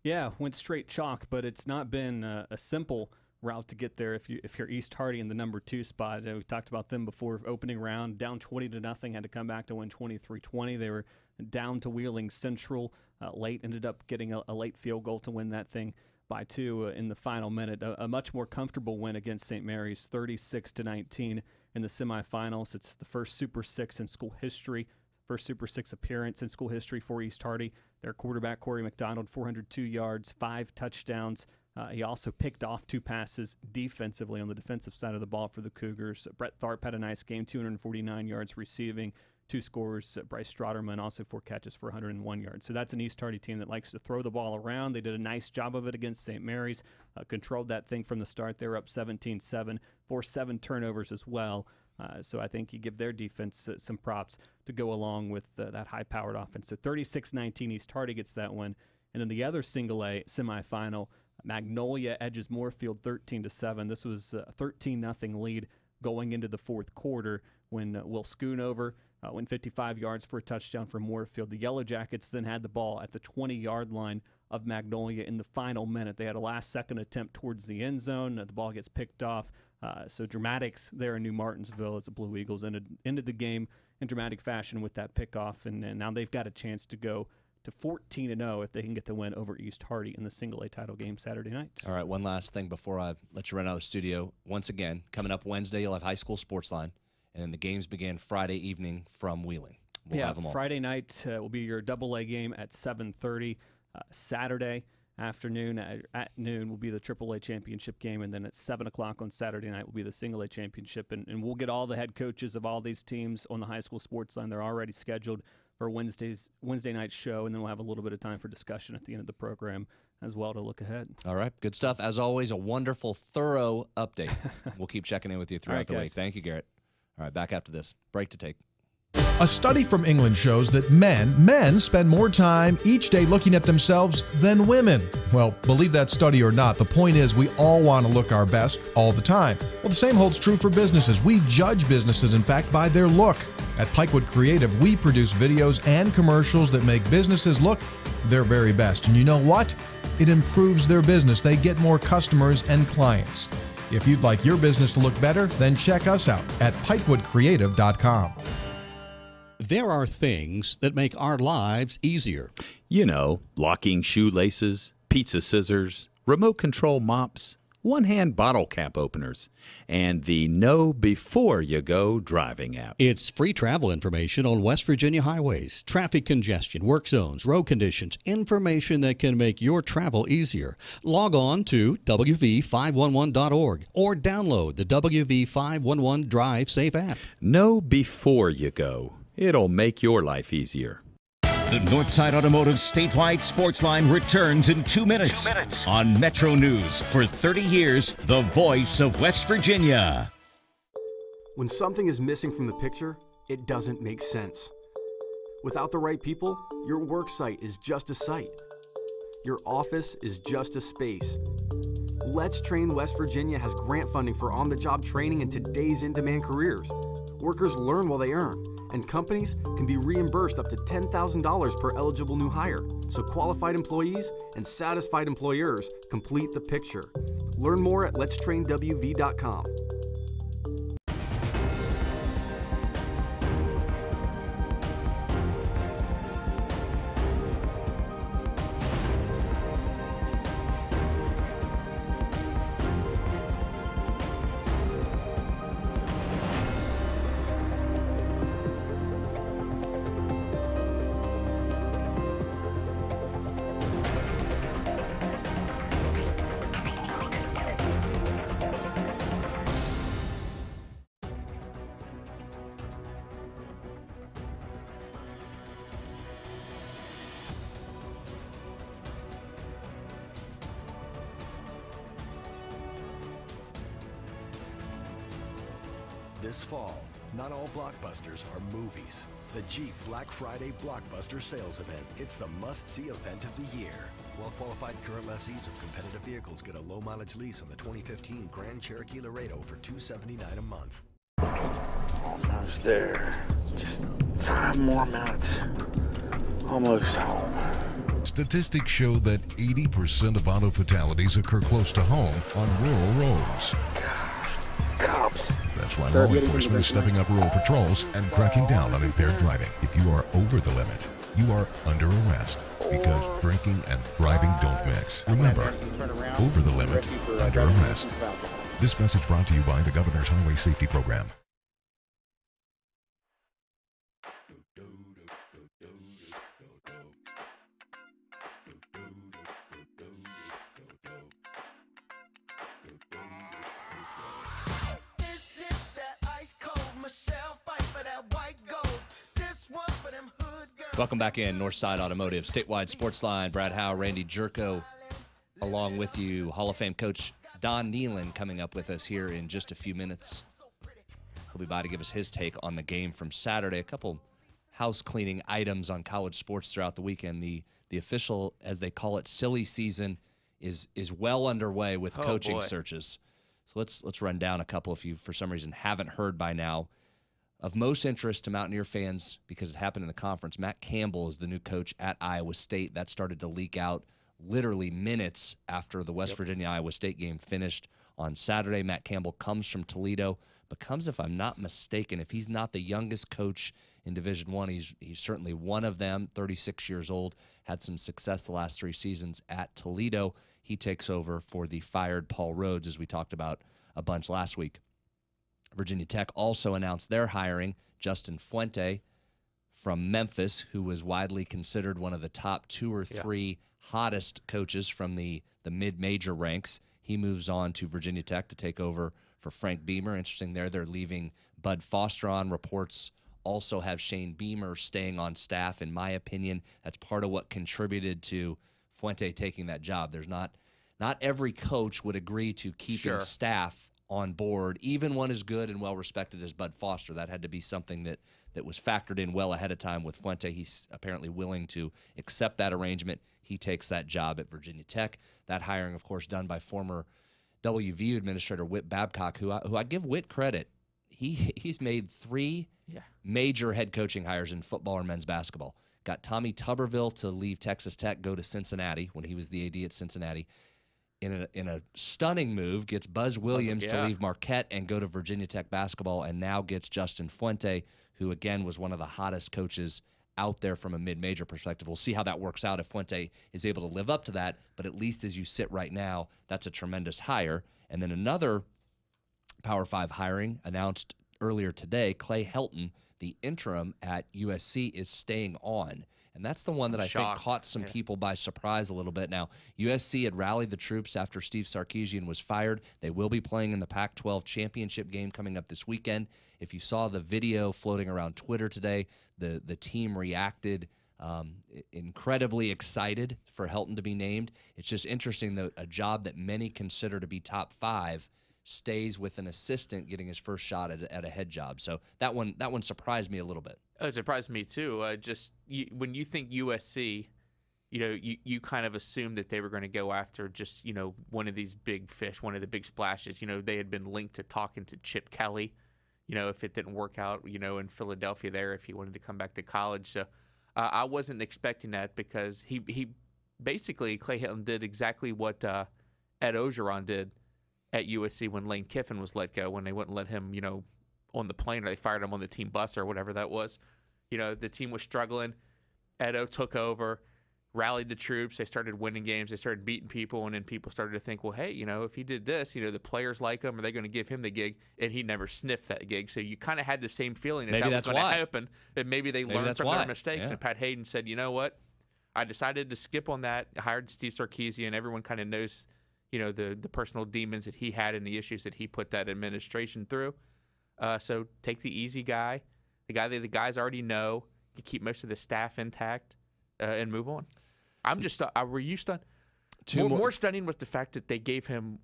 Yeah, went straight chalk, but it's not been a simple route to get there if you're East Hardy in the number 2 spot. We talked about them before. Opening round, down 20-0, had to come back to win 23-20. They were down to Wheeling Central late, ended up getting a late field goal to win that thing by 2 in the final minute. A much more comfortable win against St. Mary's, 36-19 in the semifinals. It's the first Super 6 in school history, first Super 6 appearance in school history for East Hardy. Their quarterback, Corey McDonald, 402 yards, 5 touchdowns. He also picked off 2 passes defensively on the defensive side of the ball for the Cougars. Brett Tharp had a nice game, 249 yards receiving, 2 scores. Bryce Strotterman also 4 catches for 101 yards. So that's an East Hardy team that likes to throw the ball around. They did a nice job of it against St. Mary's, controlled that thing from the start. They were up 17-7, forced 7 turnovers as well. So I think you give their defense some props to go along with that high-powered offense. So 36-19, East Hardy gets that one. And then the other single A semifinal, Magnolia edges Moorfield 13-7. This was a 13-0 lead going into the 4th quarter when Will Schoonover went 55 yards for a touchdown for Moorfield. The Yellow Jackets then had the ball at the 20-yard line of Magnolia in the final minute. They had a last-second attempt towards the end zone. The ball gets picked off. So dramatics there in New Martinsville as the Blue Eagles ended the game in dramatic fashion with that pickoff, and now they've got a chance to go to 14-0 if they can get the win over East Hardy in the single A title game Saturday night. All right, one last thing before I let you run out of the studio. Once again, coming up Wednesday, you'll have high school Sportsline, and then the games begin Friday evening from Wheeling. We'll have them all. Friday night will be your AA game at 7:30. Saturday, afternoon. At noon will be the AAA championship game, and then at 7 o'clock on Saturday night will be the Single A championship. And we'll get all the head coaches of all these teams on the high school sports line. They're already scheduled for Wednesday night show, and then we'll have a little bit of time for discussion at the end of the program as well to look ahead. All right, good stuff. As always, a wonderful, thorough update. We'll keep checking in with you throughout the week. Thank you, Garrett. All right, back after this. Break to take. A study from England shows that men spend more time each day looking at themselves than women. Well, believe that study or not, the point is we all want to look our best all the time. Well, the same holds true for businesses. We judge businesses, in fact, by their look. At Pikewood Creative, we produce videos and commercials that make businesses look their very best. And you know what? It improves their business. They get more customers and clients. If you'd like your business to look better, then check us out at pikewoodcreative.com. There are things that make our lives easier. You know, locking shoelaces, pizza scissors, remote control mops, one-hand bottle cap openers, and the Know Before You Go driving app. It's free travel information on West Virginia highways, traffic congestion, work zones, road conditions, information that can make your travel easier. Log on to WV511.org or download the WV511 Drive Safe app. Know Before You Go. It'll make your life easier. The Northside Automotive statewide sports line returns in 2 minutes, on MetroNews. For 30 years, the voice of West Virginia. When something is missing from the picture, it doesn't make sense. Without the right people, your work site is just a site. Your office is just a space. Let's Train West Virginia has grant funding for on-the-job training in today's in-demand careers. Workers learn while they earn, and companies can be reimbursed up to $10,000 per eligible new hire. So qualified employees and satisfied employers complete the picture. Learn more at letstrainwv.com. This fall, not all blockbusters are movies. The Jeep Black Friday Blockbuster Sales Event. It's the must-see event of the year. Well-qualified current lessees of competitive vehicles get a low-mileage lease on the 2015 Grand Cherokee Laredo for $279 a month. Almost there. Just 5 more minutes. Almost home. Statistics show that 80% of auto fatalities occur close to home on rural roads. Cops. That's why law enforcement is stepping up rural patrols and cracking down on impaired driving. If you are over the limit, you are under arrest because drinking and driving don't mix. Remember, over the limit, under arrest. This message brought to you by the Governor's Highway Safety Program. Welcome back in, Northside Automotive, statewide sports line. Brad Howe, Randy Jerko, along with you. Hall of Fame coach Don Nealon coming up with us here in just a few minutes. He'll be by to give us his take on the game from Saturday. A couple house cleaning items on college sports throughout the weekend. The official, as they call it, silly season is well underway with coaching searches. So let's run down a couple if you, for some reason, haven't heard by now. Of most interest to Mountaineer fans, because it happened in the conference, Matt Campbell is the new coach at Iowa State. That started to leak out literally minutes after the West Virginia-Iowa State game finished on Saturday. Matt Campbell comes from Toledo, becomes, if I'm not mistaken, if he's not the youngest coach in Division I, he's certainly one of them, 36 years old, had some success the last 3 seasons at Toledo. He takes over for the fired Paul Rhodes, as we talked about a bunch last week. Virginia Tech also announced their hiring Justin Fuente from Memphis, who was widely considered one of the top 2 or 3 hottest coaches from the mid-major ranks. He moves on to Virginia Tech to take over for Frank Beamer. Interesting there, they're leaving Bud Foster on. Reports also have Shane Beamer staying on staff. In my opinion, that's part of what contributed to Fuente taking that job. There's not every coach would agree to keeping staff on board, even one as good and well-respected as Bud Foster. That had to be something that was factored in well ahead of time with Fuente. He's apparently willing to accept that arrangement. He takes that job at Virginia Tech. That hiring, of course, done by former WVU administrator Whit Babcock, who I give Whit credit. He's made 3 major head coaching hires in football and men's basketball. Got Tommy Tuberville to leave Texas Tech, go to Cincinnati when he was the AD at Cincinnati. In a stunning move, gets Buzz Williams to leave Marquette and go to Virginia Tech basketball, and now gets Justin Fuente, who, again, was one of the hottest coaches out there from a mid-major perspective. We'll see how that works out if Fuente is able to live up to that, but at least as you sit right now, that's a tremendous hire. And then another Power 5 hiring announced earlier today, Clay Helton, the interim at USC, is staying on. And that's the one that I think caught some people by surprise a little bit. Now, USC had rallied the troops after Steve Sarkisian was fired. They will be playing in the Pac-12 championship game coming up this weekend. If you saw the video floating around Twitter today, the team reacted incredibly excited for Helton to be named. It's just interesting that a job that many consider to be top 5 stays with an assistant getting his first shot at a head job. So that one surprised me a little bit. It surprised me too. When you think USC, you kind of assume that they were going to go after just, one of these big fish, one of the big splashes. They had been linked to talking to Chip Kelly, if it didn't work out, in Philadelphia there, if he wanted to come back to college. So I wasn't expecting that because he basically, Clay Helton did exactly what Ed Ogeron did at USC when Lane Kiffin was let go, when they wouldn't let him, on the plane, or they fired him on the team bus or whatever that was. The team was struggling. Edo took over, rallied the troops. They started winning games. They started beating people, and then people started to think, well, hey, if he did this, the players like him. Are they going to give him the gig? And he never sniffed that gig. So you kind of had the same feeling that was going to happen. And maybe they learned from their mistakes. Yeah. And Pat Hayden said, you know what? I decided to skip on that. I hired Steve Sarkisian. Everyone kind of knows the personal demons that he had and the issues that he put that administration through. So take the easy guy, the guy that the guys already know. You keep most of the staff intact and move on. I'm just were you stunned? More stunning was the fact that they gave him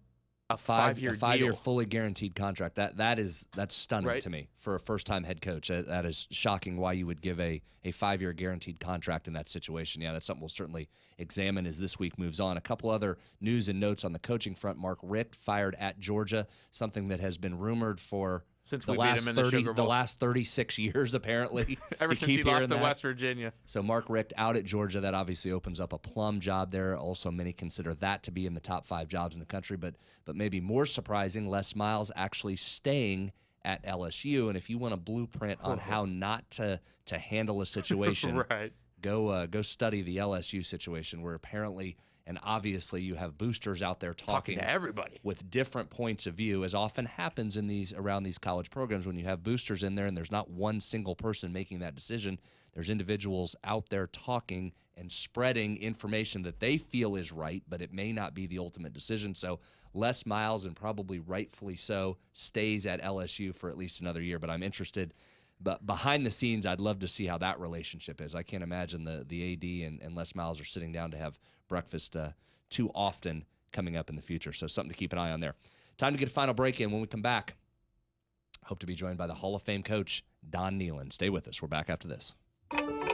a 5-year deal. Fully guaranteed contract. That's stunning to me for a first-time head coach. That is shocking why you would give a 5-year guaranteed contract in that situation. Yeah, that's something we'll certainly examine as this week moves on. A couple other news and notes on the coaching front. Mark Richt fired at Georgia, something that has been rumored for since the last 36 years, apparently. Ever since he lost to West Virginia. So Mark Richt out at Georgia. That obviously opens up a plum job there. Also, many consider that to be in the top 5 jobs in the country. But maybe more surprising, Les Miles actually staying at LSU. And if you want a blueprint on how not to handle a situation, go study the LSU situation, where apparently and obviously you have boosters out there talking to everybody with different points of view, as often happens in around these college programs. When you have boosters in there and there's not one single person making that decision, there's individuals out there talking and spreading information that they feel is right, but it may not be the ultimate decision. So Les Miles, and probably rightfully so, stays at LSU for at least another year. But I'm interested. But behind the scenes, I'd love to see how that relationship is. I can't imagine the AD and Les Miles are sitting down to have breakfast too often coming up in the future. So something to keep an eye on there. Time to get a final break in. When we come back, hope to be joined by the Hall of Fame coach, Don Nealon. Stay with us. We're back after this.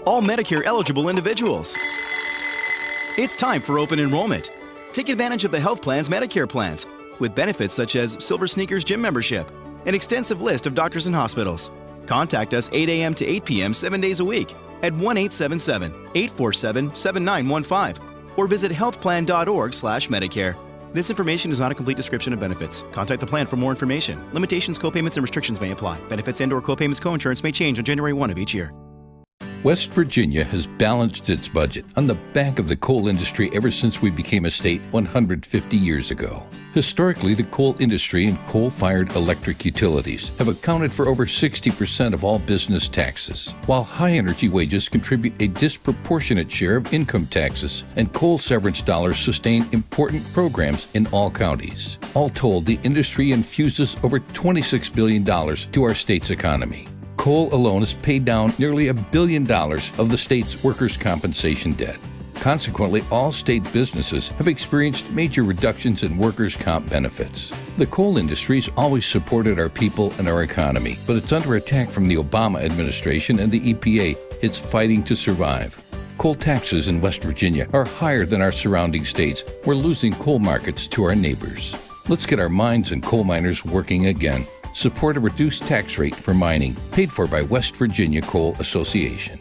All Medicare eligible individuals. It's time for open enrollment. Take advantage of the health plan's Medicare plans with benefits such as Silver Sneakers gym membership, an extensive list of doctors and hospitals. Contact us 8 a.m. to 8 p.m. 7 days a week at 1-877-847-7915 or visit healthplan.org/Medicare. This information is not a complete description of benefits. Contact the plan for more information. Limitations, copayments, and restrictions may apply. Benefits and/or copayments, coinsurance may change on January 1 of each year. West Virginia has balanced its budget on the back of the coal industry ever since we became a state 150 years ago. Historically, the coal industry and coal-fired electric utilities have accounted for over 60% of all business taxes, while high-energy wages contribute a disproportionate share of income taxes, and coal severance dollars sustain important programs in all counties. All told, the industry infuses over $26 billion to our state's economy. Coal alone has paid down nearly $1 billion of the state's workers' compensation debt. Consequently, all state businesses have experienced major reductions in workers' comp benefits. The coal industry has always supported our people and our economy, but it's under attack from the Obama administration and the EPA. It's fighting to survive. Coal taxes in West Virginia are higher than our surrounding states. We're losing coal markets to our neighbors. Let's get our mines and coal miners working again. Support a reduced tax rate for mining, paid for by West Virginia Coal Association.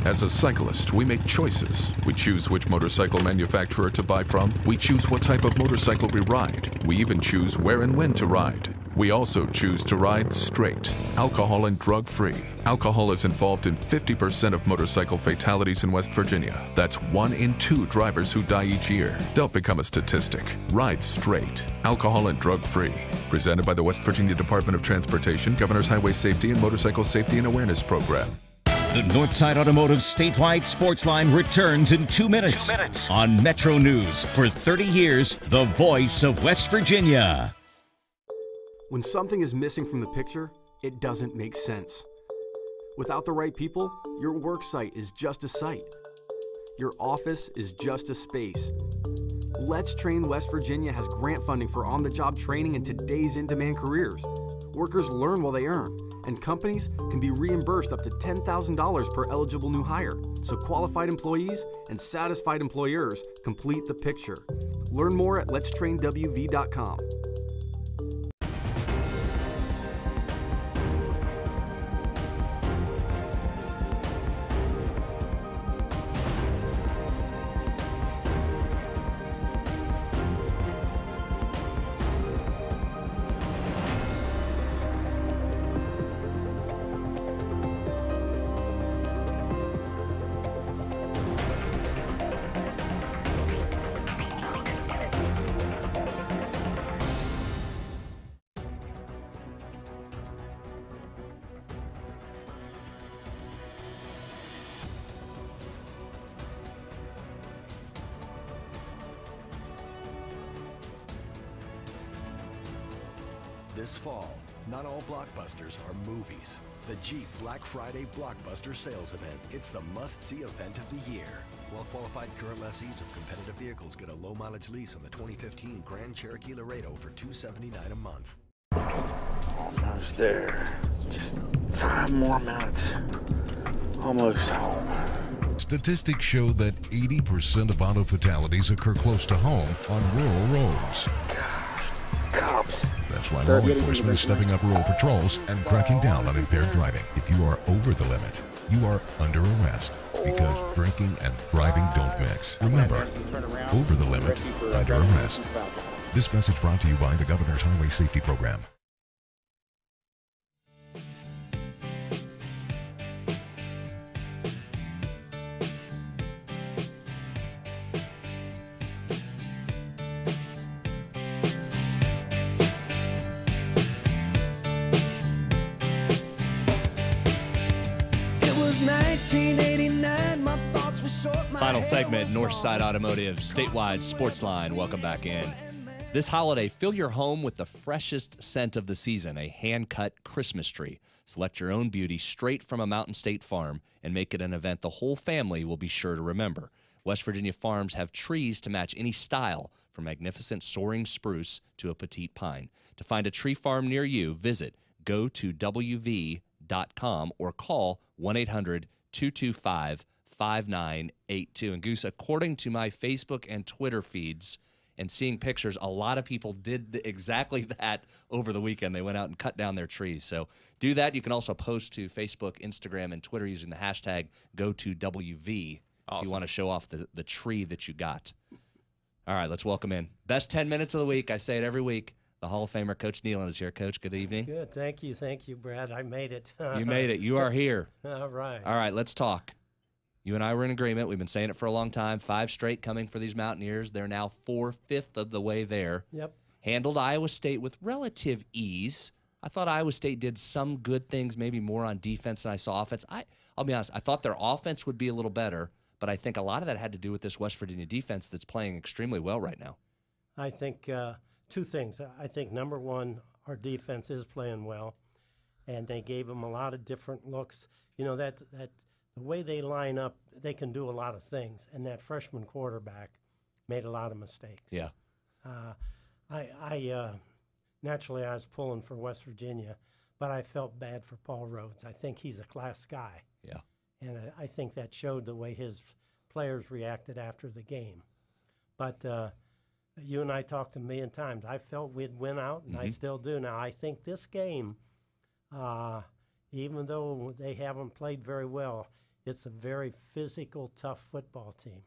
As a cyclist, we make choices. We choose which motorcycle manufacturer to buy from. We choose what type of motorcycle we ride. We even choose where and when to ride. We also choose to ride straight, alcohol and drug-free. Alcohol is involved in 50% of motorcycle fatalities in West Virginia. That's 1 in 2 drivers who die each year. Don't become a statistic. Ride straight, alcohol and drug-free. Presented by the West Virginia Department of Transportation, Governor's Highway Safety and Motorcycle Safety and Awareness Program. The Northside Automotive statewide Sportsline returns in 2 minutes, on MetroNews. For 30 years, the voice of West Virginia. When something is missing from the picture, it doesn't make sense. Without the right people, your work site is just a site. Your office is just a space. Let's Train West Virginia has grant funding for on-the-job training in today's in-demand careers. Workers learn while they earn, and companies can be reimbursed up to $10,000 per eligible new hire. So qualified employees and satisfied employers complete the picture. Learn more at letstrainwv.com. This fall, not all blockbusters are movies. The Jeep Black Friday Blockbuster Sales Event. It's the must-see event of the year. Well-qualified current lessees of competitive vehicles get a low-mileage lease on the 2015 Grand Cherokee Laredo for $279 a month. Almost there. Just 5 more minutes. Almost home. Statistics show that 80% of auto fatalities occur close to home on rural roads. Cops. That's why law enforcement is stepping up rural patrols and cracking down on impaired driving. If you are over the limit, you are under arrest because drinking and driving don't mix. Remember, over the limit, under arrest. This message brought to you by the Governor's Highway Safety Program. Final segment, Northside Automotive statewide Sportsline. Welcome back in. This holiday, fill your home with the freshest scent of the season, a hand-cut Christmas tree. Select your own beauty straight from a Mountain State farm and make it an event the whole family will be sure to remember. West Virginia farms have trees to match any style, from magnificent soaring spruce to a petite pine. To find a tree farm near you, visit go2wv.com or call 1-800-225-5982. And Goose, according to my Facebook and Twitter feeds and seeing pictures, a lot of people did exactly that over the weekend. They went out and cut down their trees. So do that. You can also post to Facebook, Instagram, and Twitter using the hashtag GoToWV if you want to show off the tree that you got. All right, let's welcome in. Best 10 minutes of the week. I say it every week. The Hall of Famer, Coach Nealon, is here. Coach, good evening. Good. Thank you, Brad. I made it. You made it. You are here. All right. All right, let's talk. You and I were in agreement. We've been saying it for a long time. 5 straight coming for these Mountaineers. They're now 4/5 of the way there. Yep. Handled Iowa State with relative ease. I thought Iowa State did some good things, maybe more on defense than I saw offense. I'll be honest, I thought their offense would be a little better, but I think a lot of that had to do with this West Virginia defense that's playing extremely well right now. I think 2 things. I think, number one, our defense is playing well, and they gave them a lot of different looks. You know, that the way they line up, they can do a lot of things, and that freshman quarterback made a lot of mistakes. Yeah. Naturally, I was pulling for West Virginia, but I felt bad for Paul Rhodes. I think he's a class guy. Yeah. And I think that showed the way his players reacted after the game. But you and I talked a million times. I felt we'd win out, and I still do. Now, I think this game, even though they haven't played very well, it's a very physical, tough football team.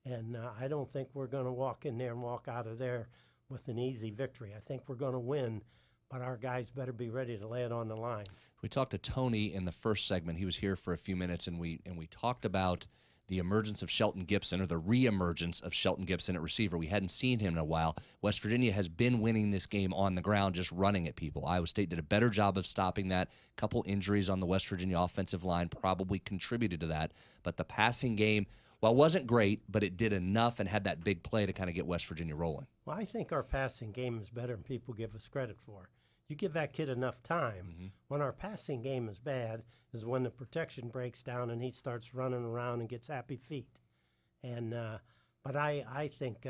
And I don't think we're going to walk in there and walk out of there with an easy victory. I think we're going to win, but our guys better be ready to lay it on the line. We talked to Tony in the first segment. He was here for a few minutes, and we talked about the emergence of Shelton Gibson, or the reemergence of Shelton Gibson at receiver. We hadn't seen him in a while. West Virginia has been winning this game on the ground, just running at people. Iowa State did a better job of stopping that. A couple injuries on the West Virginia offensive line probably contributed to that. But the passing game, well, wasn't great, but it did enough and had that big play to kind of get West Virginia rolling. Well, I think our passing game is better than people give us credit for. You give that kid enough time. When our passing game is bad is when the protection breaks down and he starts running around and gets happy feet. And but I think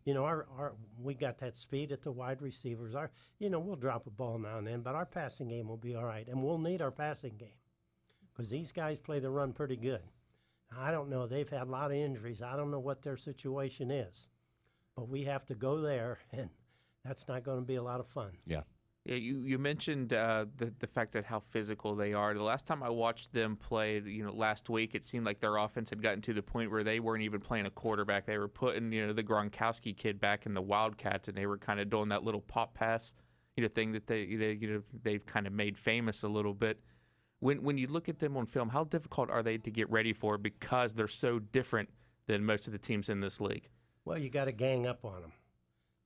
you know, we got that speed at the wide receivers. We'll drop a ball now and then, but our passing game will be all right, and we'll need our passing game because these guys play the run pretty good. I don't know. They've had a lot of injuries. I don't know what their situation is. But we have to go there, and that's not going to be a lot of fun. Yeah. Yeah, you mentioned the fact that how physical they are. The last time I watched them play, last week, it seemed like their offense had gotten to the point where they weren't even playing a quarterback. They were putting, the Gronkowski kid back in the Wildcats, and they were kind of doing that little pop pass, thing that they've kind of made famous a little bit. When you look at them on film, how difficult are they to get ready for because they're so different than most of the teams in this league? Well, you got to gang up on them.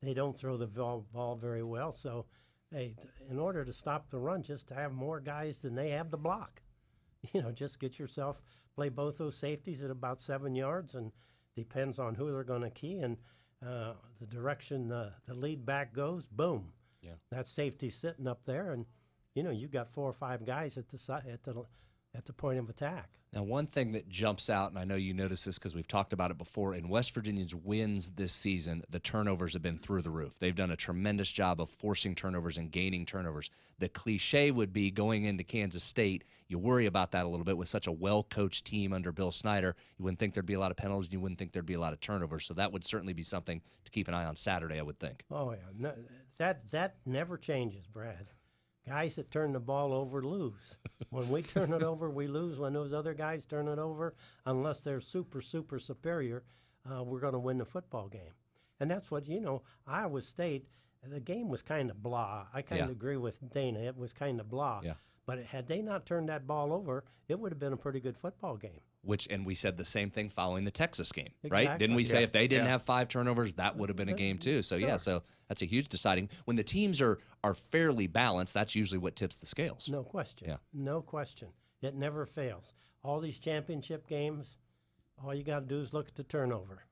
They don't throw the ball very well, so in order to stop the run, just to have more guys than they have the block. Just get yourself, play both those safeties at about 7 yards, and depends on who they're going to key and the direction the lead back goes, boom. Yeah. That safety's sitting up there, and you've got 4 or 5 guys at the point of attack. Now, one thing that jumps out, and I know you noticed this because we've talked about it before, in West Virginia's wins this season, the turnovers have been through the roof. They've done a tremendous job of forcing turnovers and gaining turnovers. The cliche would be going into Kansas State, you worry about that a little bit with such a well-coached team under Bill Snyder. You wouldn't think there'd be a lot of penalties, and you wouldn't think there'd be a lot of turnovers. So that would certainly be something to keep an eye on Saturday, I would think. Oh, yeah. No, that never changes, Brad. Guys that turn the ball over lose. When we turn it over, we lose. When those other guys turn it over, unless they're super, super superior, we're going to win the football game. And that's what, Iowa State, the game was kind of blah. I kind of agree with Dana. It was kind of blah. Yeah. But had they not turned that ball over, it would have been a pretty good football game. And we said the same thing following the Texas game, Exactly. right? Didn't we say if they didn't have 5 turnovers, that would have been a game too? So, Sure. so that's a huge deciding. When the teams are fairly balanced, that's usually what tips the scales. No question. Yeah. No question. It never fails. All these championship games, all you got to do is look at the turnover.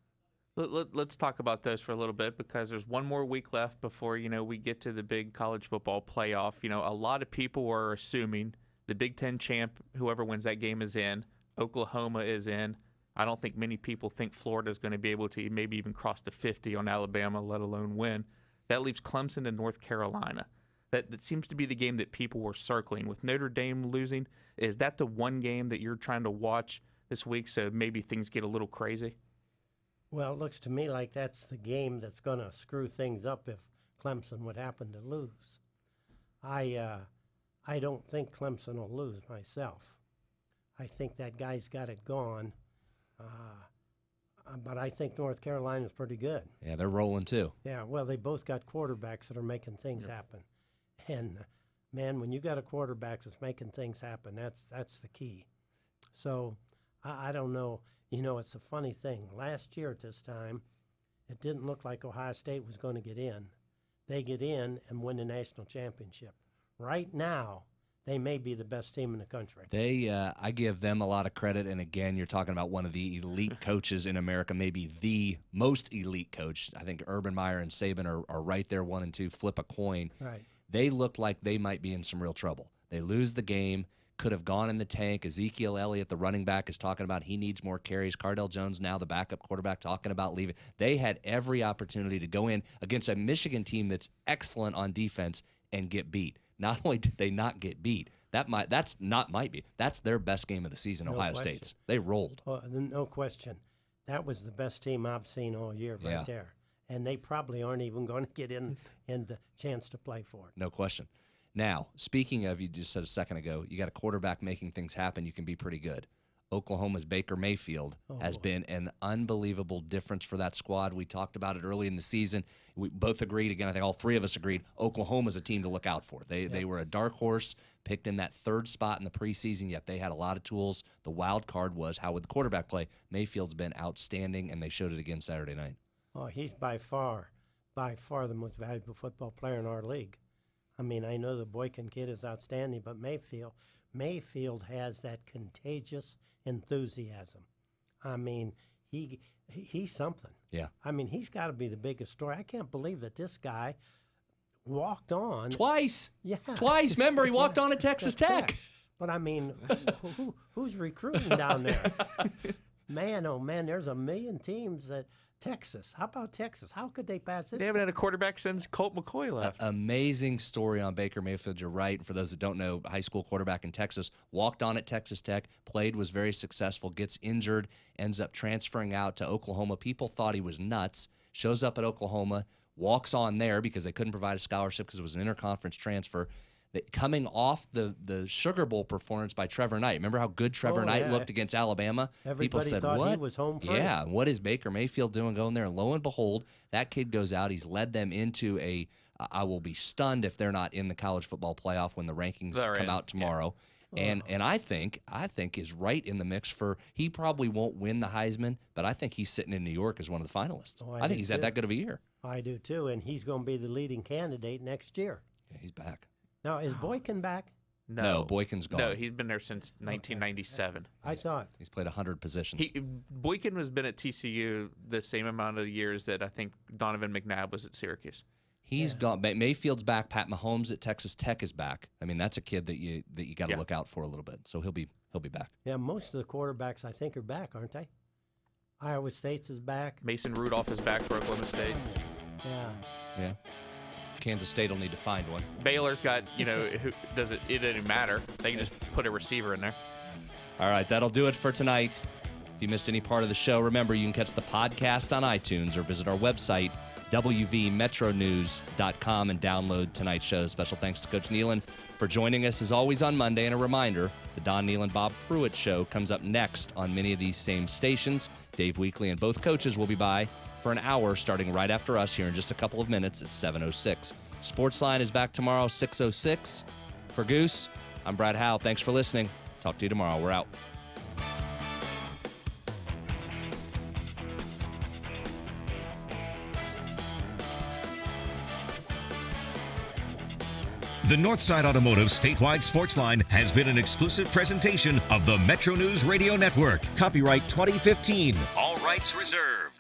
Let's talk about those for a little bit because there's one more week left before, we get to the big college football playoff. A lot of people are assuming the Big Ten champ, whoever wins that game, is in. Oklahoma is in. I don't think many people think Florida is going to be able to maybe even cross the 50 on Alabama, let alone win. That leaves Clemson and North Carolina. That seems to be the game that people were circling. With Notre Dame losing, is that the one game that you're trying to watch this week so maybe things get a little crazy? Well, it looks to me like that's the game that's going to screw things up if Clemson would happen to lose. I don't think Clemson will lose myself. I think that guy's got it gone. But I think North Carolina's pretty good. Yeah, they're rolling too. Yeah, well, they both got quarterbacks that are making things happen. And, man, when you got a quarterback that's making things happen, that's the key. So, I don't know. You know, it's a funny thing. Last year at this time, it didn't look like Ohio State was going to get in. They get in and win the national championship. Right now, they may be the best team in the country. I give them a lot of credit. And again, you're talking about one of the elite coaches in America, maybe the most elite coach. I think Urban Meyer and Saban are right there, 1 and 2, flip a coin. Right. They look like they might be in some real trouble. They lose the game, could have gone in the tank. Ezekiel Elliott, the running back, is talking about he needs more carries. Cardell Jones, now the backup quarterback, talking about leaving. They had every opportunity to go in against a Michigan team that's excellent on defense and get beat. Not only did they not get beat, that's their best game of the season, No Ohio question. State's. They rolled. No question. That was the best team I've seen all year right there. And they probably aren't even going to get in the chance to play for it. No question. Now, speaking of, you just said a second ago, you got a quarterback making things happen, you can be pretty good. Oklahoma's Baker Mayfield has been an unbelievable difference for that squad. We talked about it early in the season. We both agreed, again, I think all three of us agreed, Oklahoma's a team to look out for. They were a dark horse, picked in that third spot in the preseason, yet they had a lot of tools. The wild card was, how would the quarterback play? Mayfield's been outstanding, and they showed it again Saturday night. Oh, he's by far the most valuable football player in our league. I mean, I know the Boykin kid is outstanding, but Mayfield has that contagious enthusiasm. I mean, he's something. Yeah. I mean, he's got to be the biggest story. I can't believe that this guy walked on twice. Yeah, twice. Remember, he walked on at Texas Tech. But I mean, who's recruiting down there? Man, oh man, there's a million teams that. Texas. How about Texas? How could they pass this? They haven't had a quarterback since Colt McCoy left. Amazing story on Baker Mayfield. You're right. For those that don't know, high school quarterback in Texas, walked on at Texas Tech, played, was very successful, gets injured, ends up transferring out to Oklahoma. People thought he was nuts. Shows up at Oklahoma, walks on there because they couldn't provide a scholarship because it was an interconference transfer. Coming off the Sugar Bowl performance by Trevor Knight. Remember how good Trevor Knight looked against Alabama? Everybody People said, thought what? He was home free. Yeah, what is Baker Mayfield doing going there? And lo and behold, that kid goes out. He's led them into I will be stunned if they're not in the college football playoff when the rankings come out tomorrow. Yeah. And I think is right in the mix for, he probably won't win the Heisman, but I think he's sitting in New York as one of the finalists. I think he's had that good of a year. I do too, and he's going to be the leading candidate next year. Yeah, he's back. Now, is Boykin back? No, Boykin's gone. No, he's been there since 1997. I thought. He's played 100 positions. Boykin has been at TCU the same amount of years that I think Donovan McNabb was at Syracuse. He's gone. Mayfield's back. Pat Mahomes at Texas Tech is back. I mean, that's a kid that you got to look out for a little bit. So he'll be back. Yeah, most of the quarterbacks I think are back, aren't they? Iowa State's is back. Mason Rudolph is back for Oklahoma State. Yeah. Kansas State will need to find one. Baylor's got, it doesn't matter. They can just put a receiver in there. All right, that'll do it for tonight. If you missed any part of the show, remember you can catch the podcast on iTunes or visit our website, wvmetronews.com, and download tonight's show. Special thanks to Coach Nealon for joining us as always on Monday. And a reminder, the Don Nealon Bob Pruitt Show comes up next on many of these same stations. Dave Weekley and both coaches will be by for an hour starting right after us here in just a couple of minutes at 7:06. Sportsline is back tomorrow, 6:06. For Goose, I'm Brad Howell. Thanks for listening. Talk to you tomorrow. We're out. The Northside Automotive statewide Sportsline has been an exclusive presentation of the MetroNews Radio Network. Copyright 2015. All rights reserved.